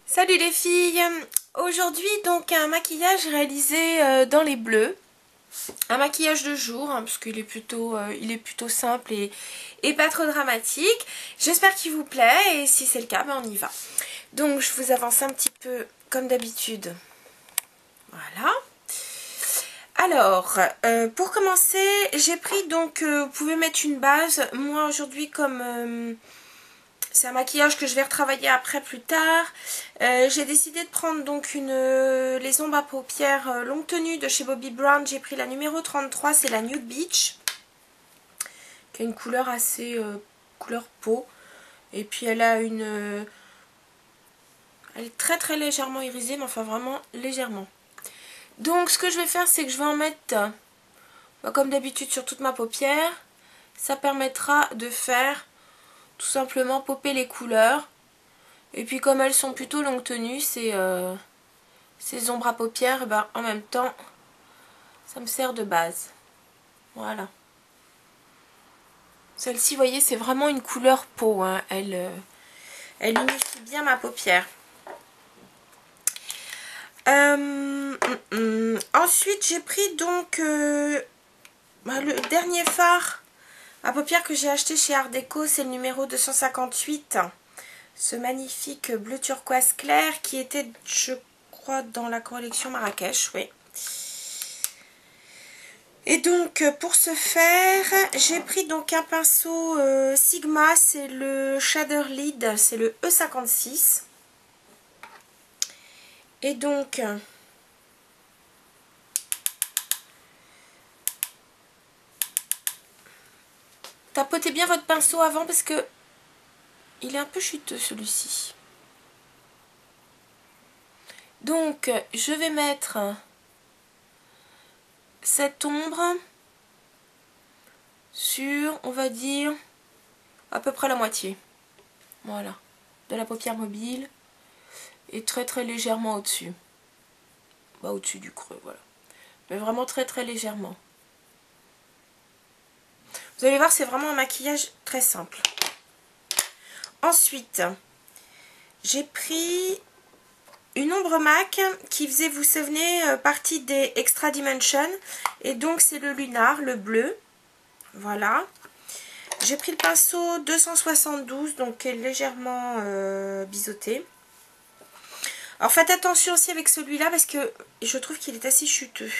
Salut les filles. Aujourd'hui donc un maquillage réalisé dans les bleus. Un maquillage de jour hein, parce qu'il est plutôt simple et pas trop dramatique. J'espère qu'il vous plaît et si c'est le cas ben on y va. Donc je vous avance un petit peu comme d'habitude. Voilà. Alors, pour commencer, j'ai pris donc, vous pouvez mettre une base. Moi aujourd'hui comme c'est un maquillage que je vais retravailler après plus tard. J'ai décidé de prendre donc les ombres à paupières longue tenue de chez Bobbi Brown. J'ai pris la numéro 33, c'est la Nude Beach. Qui a une couleur assez couleur peau. Et puis elle a elle est très très légèrement irisée, mais enfin vraiment légèrement. Donc ce que je vais faire, c'est que je vais en mettre, comme d'habitude, sur toute ma paupière. Ça permettra de faire tout simplement popper les couleurs. Et puis comme elles sont plutôt longue tenue, ces ombres à paupières, ben, en même temps, ça me sert de base. Voilà. Celle-ci, vous voyez, c'est vraiment une couleur peau. Hein. Elle unifie bien ma paupière. Ensuite, j'ai pris donc le dernier fard à paupières que j'ai acheté chez Art Déco. C'est le numéro 258. Ce magnifique bleu turquoise clair qui était, je crois, dans la collection Marrakech. Oui. Et donc pour ce faire, j'ai pris donc un pinceau Sigma, c'est le Shader Lead, c'est le E56. Et donc tapotez bien votre pinceau avant parce que il est un peu chuteux celui-ci. Donc je vais mettre cette ombre sur, on va dire, à peu près la moitié. Voilà, de la paupière mobile et très très légèrement au-dessus. Bah, au-dessus du creux, voilà. Mais vraiment très très légèrement. Vous allez voir, c'est vraiment un maquillage très simple. Ensuite, j'ai pris une ombre MAC qui faisait, vous souvenez, partie des Extra Dimension. Et donc, c'est le Lunar, le bleu. Voilà. J'ai pris le pinceau 272, donc qui est légèrement biseauté. Alors, faites attention aussi avec celui-là parce que je trouve qu'il est assez chuteux.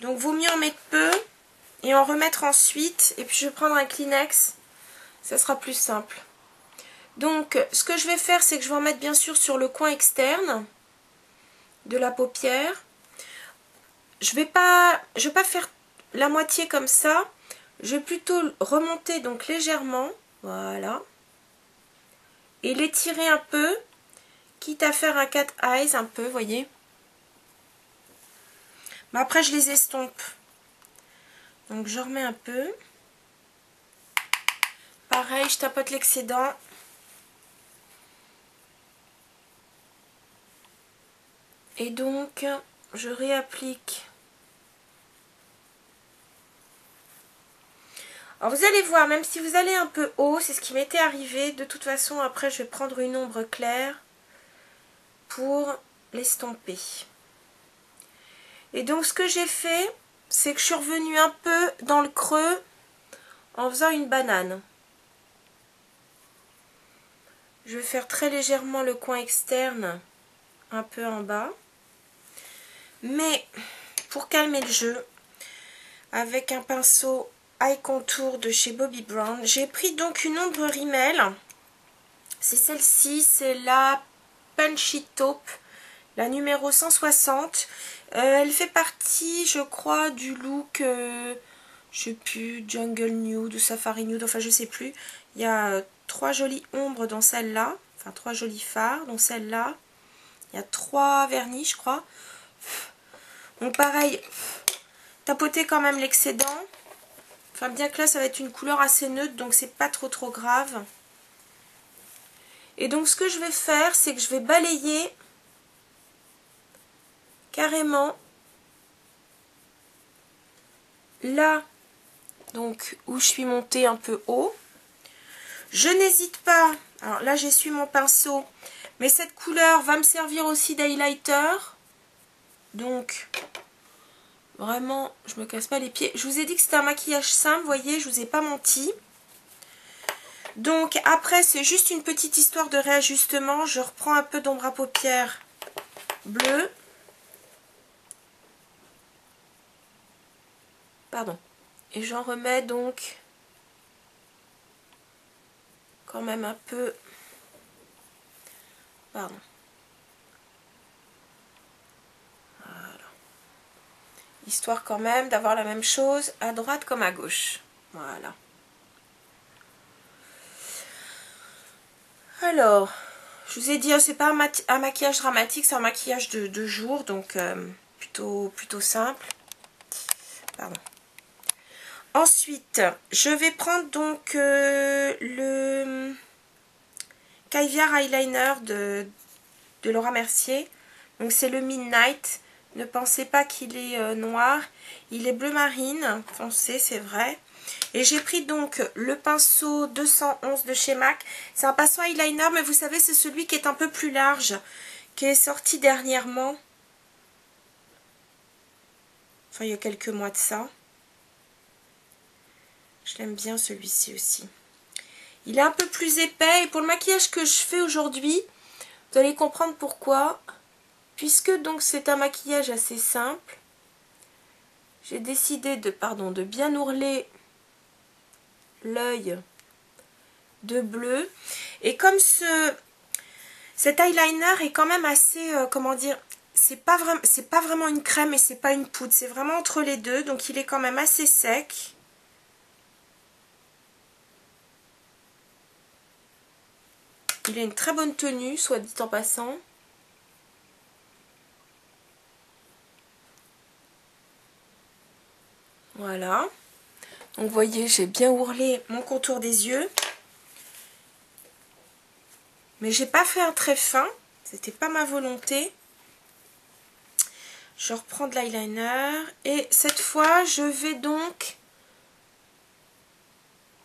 Donc, vaut mieux en mettre peu et en remettre ensuite. Et puis, je vais prendre un Kleenex. Ça sera plus simple. Donc, ce que je vais faire, c'est que je vais en mettre bien sûr sur le coin externe de la paupière. Je vais pas faire la moitié comme ça. Je vais plutôt remonter donc légèrement. Voilà. Et l'étirer un peu. Quitte à faire un cat eyes un peu, vous voyez. Mais après, je les estompe. Donc, je remets un peu. Pareil, je tapote l'excédent. Et donc, je réapplique. Alors vous allez voir, même si vous allez un peu haut, c'est ce qui m'était arrivé. De toute façon, après, je vais prendre une ombre claire pour l'estomper. Et donc, ce que j'ai fait, c'est que je suis revenue un peu dans le creux en faisant une banane. Je vais faire très légèrement le coin externe, un peu en bas. Mais, pour calmer le jeu, avec un pinceau Eye Contour de chez Bobbi Brown, j'ai pris donc une ombre rimel. C'est celle-ci, c'est la Punchy Taupe, la numéro 160. Elle fait partie, je crois, du look, je sais plus, Jungle Nude ou Safari Nude, enfin je sais plus. Il y a 3 jolies ombres dans celle-là, enfin 3 jolis fards dans celle-là. Il y a 3 vernis, je crois. Donc pareil, tapoter quand même l'excédent. Enfin bien que là, ça va être une couleur assez neutre, donc c'est pas trop grave. Et donc ce que je vais faire, c'est que je vais balayer carrément là, donc où je suis montée un peu haut. Je n'hésite pas. Alors là, j'essuie mon pinceau. Mais cette couleur va me servir aussi d'highlighter. Donc, vraiment, je me casse pas les pieds. Je vous ai dit que c'était un maquillage simple, vous voyez, je vous ai pas menti. Donc, après, c'est juste une petite histoire de réajustement. Je reprends un peu d'ombre à paupières bleu. Pardon. Et j'en remets donc quand même un peu. Pardon. Voilà. Histoire quand même d'avoir la même chose à droite comme à gauche. Voilà. Alors, je vous ai dit, c'est pas un maquillage dramatique, c'est un maquillage de jour, donc plutôt simple. Pardon. Ensuite, je vais prendre donc le Caviar Eyeliner de Laura Mercier. Donc c'est le Midnight. Ne pensez pas qu'il est noir. Il est bleu marine, foncé, c'est vrai. Et j'ai pris donc le pinceau 211 de chez MAC. C'est un pinceau eyeliner, mais vous savez, c'est celui qui est un peu plus large, qui est sorti dernièrement. Enfin, il y a quelques mois de ça. Je l'aime bien celui-ci aussi. Il est un peu plus épais et pour le maquillage que je fais aujourd'hui, vous allez comprendre pourquoi. Puisque donc c'est un maquillage assez simple, j'ai décidé de bien ourler l'œil de bleu. Et comme cet eyeliner est quand même assez, comment dire, c'est pas vraiment une crème et c'est pas une poudre, c'est vraiment entre les deux, donc il est quand même assez sec. Il a une très bonne tenue, soit dit en passant. Voilà. Donc vous voyez, j'ai bien ourlé mon contour des yeux. Mais j'ai pas fait un trait fin, c'était pas ma volonté. Je reprends de l'eyeliner et cette fois je vais donc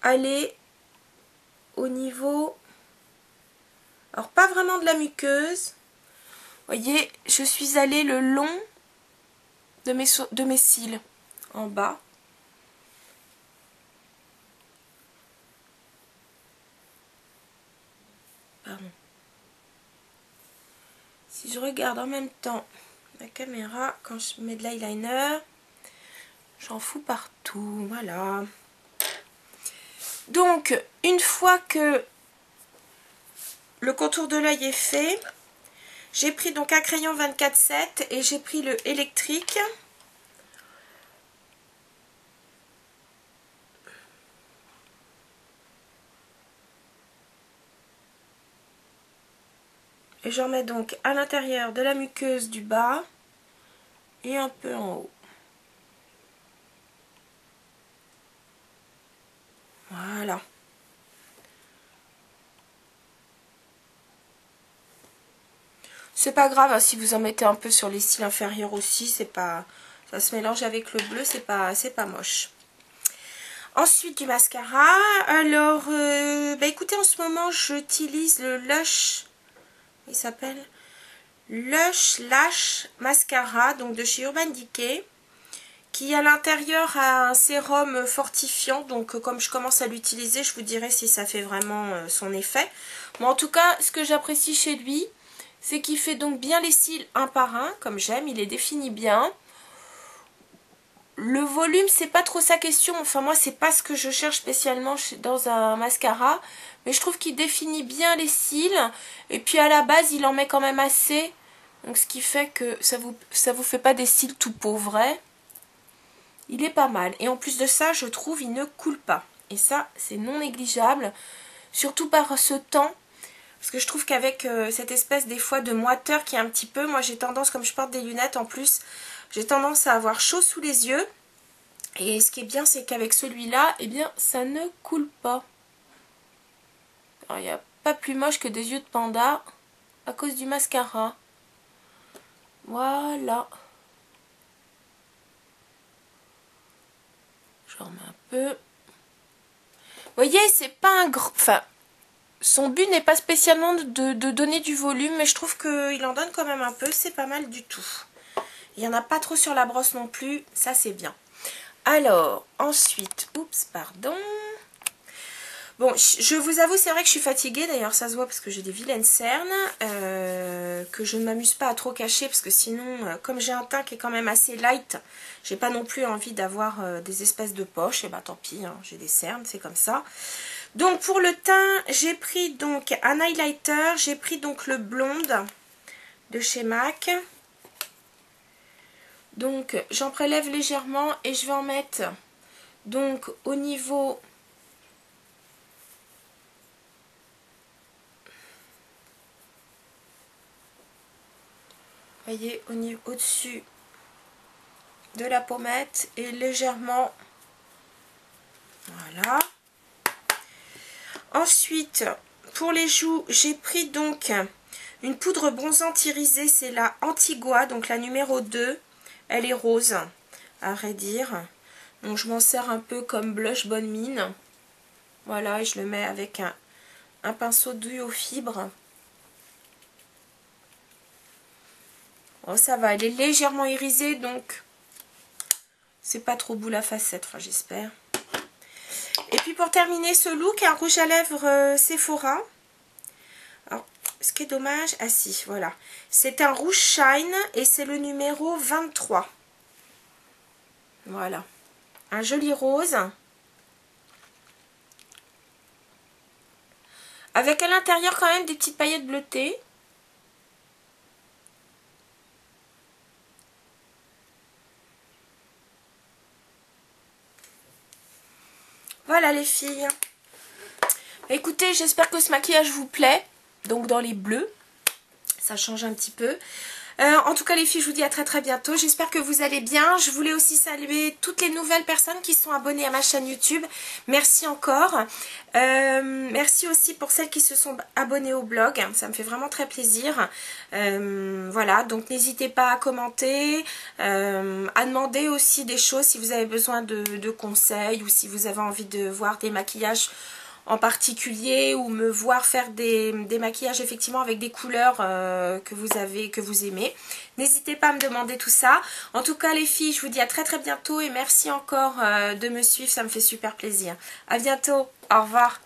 aller au niveau, alors pas vraiment de la muqueuse. Vous voyez, je suis allée le long de mes cils en bas. Pardon. Si je regarde en même temps la caméra, quand je mets de l'eyeliner, j'en fous partout, voilà. Donc, une fois que le contour de l'œil est fait, j'ai pris donc un crayon 24-7 et j'ai pris le électrique. Et j'en mets donc à l'intérieur de la muqueuse du bas et un peu en haut. Voilà. C'est pas grave hein, si vous en mettez un peu sur les cils inférieurs aussi, c'est pas, ça se mélange avec le bleu, c'est pas moche. Ensuite du mascara. Alors, écoutez, en ce moment j'utilise le Lush, il s'appelle Lush Lash Mascara, donc de chez Urban Decay, qui à l'intérieur a un sérum fortifiant. Donc comme je commence à l'utiliser, je vous dirai si ça fait vraiment son effet. Mais en tout cas, ce que j'apprécie chez lui, c'est qu'il fait donc bien les cils un par un, comme j'aime, il les définit bien. Le volume, c'est pas trop sa question, enfin moi c'est pas ce que je cherche spécialement dans un mascara, mais je trouve qu'il définit bien les cils, et puis à la base il en met quand même assez, donc ce qui fait que ça vous fait pas des cils tout pauvres, vrai. Il est pas mal, et en plus de ça je trouve il ne coule pas, et ça c'est non négligeable, surtout par ce temps. Parce que je trouve qu'avec cette espèce des fois de moiteur qui est un petit peu, moi j'ai tendance, comme je porte des lunettes en plus, j'ai tendance à avoir chaud sous les yeux. Et ce qui est bien, c'est qu'avec celui-là, eh bien, ça ne coule pas. Alors, il n'y a pas plus moche que des yeux de panda à cause du mascara. Voilà. Je remets un peu. Vous voyez, c'est pas un gros... Enfin, son but n'est pas spécialement de donner du volume, mais je trouve qu'il en donne quand même un peu, c'est pas mal du tout. Il n'y en a pas trop sur la brosse non plus, ça c'est bien. Alors, ensuite, oups, pardon. Bon, je vous avoue, c'est vrai que je suis fatiguée, d'ailleurs ça se voit parce que j'ai des vilaines cernes, que je ne m'amuse pas à trop cacher, parce que sinon, comme j'ai un teint qui est quand même assez light, j'ai pas non plus envie d'avoir des espèces de poches, et bah tant pis, hein, j'ai des cernes, c'est comme ça. Donc pour le teint, j'ai pris donc un highlighter, j'ai pris donc le blonde de chez MAC. Donc j'en prélève légèrement et je vais en mettre donc au niveau voyez, au-dessus de la pommette et légèrement, voilà. Ensuite, pour les joues, j'ai pris donc une poudre bronzante irisée, c'est la Antigua, donc la numéro 2. Elle est rose, à vrai dire. Donc je m'en sers un peu comme blush bonne mine. Voilà, et je le mets avec un pinceau douille aux fibres. Bon, ça va, elle est légèrement irisée, donc c'est pas trop boule à facettes, enfin j'espère. Et puis pour terminer ce look, un rouge à lèvres Sephora. Alors, ce qui est dommage, ah si, voilà. C'est un rouge shine et c'est le numéro 23. Voilà. Un joli rose. Avec à l'intérieur quand même des petites paillettes bleutées. Voilà les filles. Écoutez, j'espère que ce maquillage vous plaît. Donc dans les bleus, ça change un petit peu. En tout cas les filles, je vous dis à très bientôt. J'espère que vous allez bien. Je voulais aussi saluer toutes les nouvelles personnes qui sont abonnées à ma chaîne YouTube. Merci encore. Merci aussi pour celles qui se sont abonnées au blog. Ça me fait vraiment très plaisir. Voilà, donc n'hésitez pas à commenter, à demander aussi des choses si vous avez besoin de conseils ou si vous avez envie de voir des maquillages en particulier ou me voir faire des maquillages effectivement avec des couleurs que vous aimez. N'hésitez pas à me demander tout ça. En tout cas les filles, je vous dis à très bientôt et merci encore de me suivre, ça me fait super plaisir. À bientôt, au revoir.